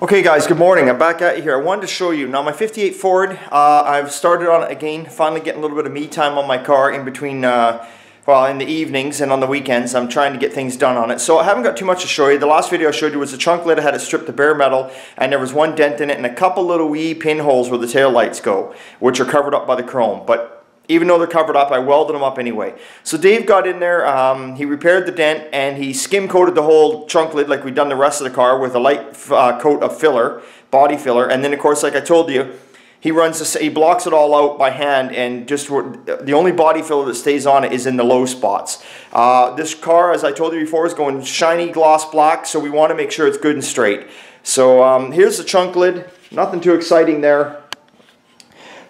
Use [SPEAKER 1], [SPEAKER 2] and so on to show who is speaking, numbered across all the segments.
[SPEAKER 1] Okay guys, good morning. I'm back at you here. I wanted to show you, now my 58 Ford, I've started on it again, finally getting a little bit of me time on my car in between, well, in the evenings and on the weekends. I'm trying to get things done on it. So I haven't got too much to show you. The last video I showed you was the trunk lid. I had it stripped to bare metal and there was one dent in it and a couple little wee pinholes where the tail lights go, which are covered up by the chrome. But even though they're covered up, I welded them up anyway. So Dave got in there, he repaired the dent, and he skim coated the whole trunk lid like we'd done the rest of the car with a light coat of filler, body filler. And then of course, like I told you, he blocks it all out by hand, and just the only body filler that stays on it is in the low spots. This car, as I told you before, is going shiny gloss black, so we want to make sure it's good and straight. So here's the trunk lid, nothing too exciting there.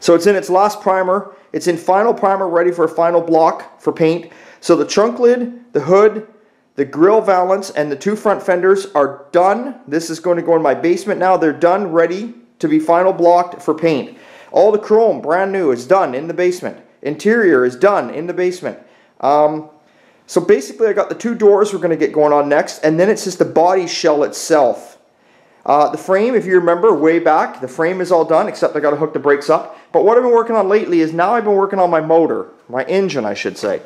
[SPEAKER 1] So it's in its last primer. It's in final primer, ready for a final block for paint. So the trunk lid, the hood, the grille valance, and the two front fenders are done. This is going to go in my basement now. They're done, ready to be final blocked for paint. All the chrome, brand new, is done in the basement. Interior is done in the basement. So basically I got the two doors we're going to get going on next, and then it's just the body shell itself. The frame, if you remember way back, the frame is all done, except I got to hook the brakes up. But what I've been working on lately is now I've been working on my motor, my engine I should say.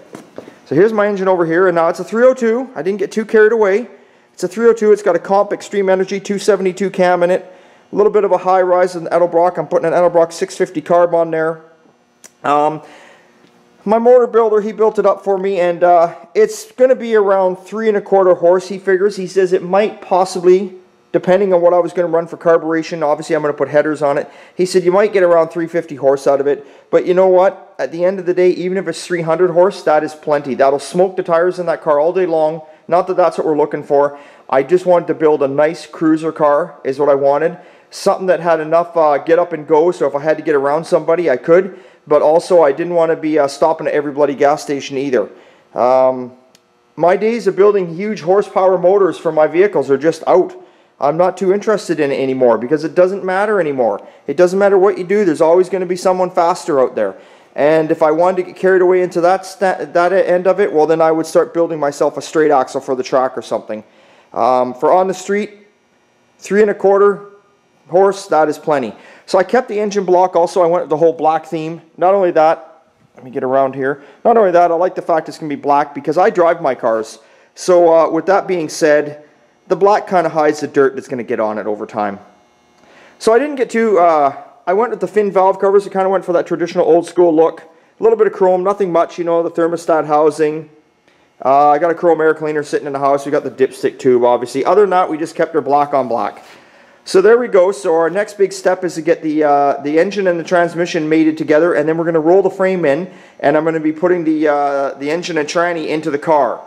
[SPEAKER 1] So here's my engine over here, and now it's a 302. I didn't get too carried away. It's a 302. It's got a Comp Extreme Energy 272 cam in it. A little bit of a high rise in Edelbrock. I'm putting an Edelbrock 650 carb on there. My motor builder, he built it up for me, and it's going to be around 3¼ horse, he figures. He says it might possibly, depending on what I was going to run for carburation, obviously I'm going to put headers on it. He said you might get around 350 horse out of it. But you know what? At the end of the day, even if it's 300 horse, that is plenty. That'll smoke the tires in that car all day long. Not that that's what we're looking for. I just wanted to build a nice cruiser car is what I wanted. Something that had enough get up and go, so if I had to get around somebody, I could. But also, I didn't want to be stopping at every bloody gas station either. My days of building huge horsepower motors for my vehicles are just out. I'm not too interested in it anymore because it doesn't matter anymore. It doesn't matter what you do. There's always going to be someone faster out there. And if I wanted to get carried away into that end of it, well then I would start building myself a straight axle for the track or something. For on the street, 3¼ horse, that is plenty. So I kept the engine block also. I went with the whole black theme. Not only that, let me get around here. Not only that, I like the fact it's going to be black because I drive my cars. So with that being said, the black kind of hides the dirt that's going to get on it over time. So I didn't get too, I went with the fin valve covers. I kind of went for that traditional old school look. A little bit of chrome, nothing much, you know, the thermostat housing. I got a chrome air cleaner sitting in the house. We got the dipstick tube, obviously. Other than that, we just kept her black on black. So there we go. So our next big step is to get the engine and the transmission mated together, and then we're going to roll the frame in, and I'm going to be putting the engine and tranny into the car.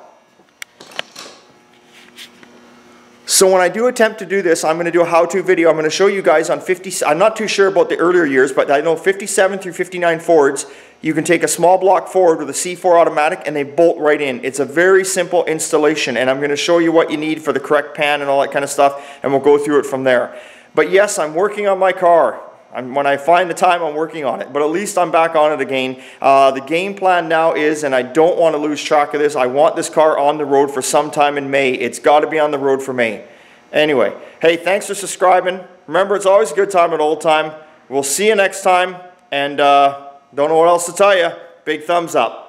[SPEAKER 1] So when I do attempt to do this, I'm going to do a how-to video. I'm going to show you guys on 50, I'm not too sure about the earlier years, but I know 57 through 59 Fords, you can take a small block Ford with a C4 automatic and they bolt right in. It's a very simple installation, and I'm going to show you what you need for the correct pan and all that kind of stuff, and we'll go through it from there. But yes, I'm working on my car. When I find the time, I'm working on it, but at least I'm back on it again. The game plan now is, and I don't want to lose track of this, I want this car on the road for some time in May. It's got to be on the road for May. Anyway, hey, thanks for subscribing. Remember, it's always a good time at old time. We'll see you next time, and don't know what else to tell you. Big thumbs up.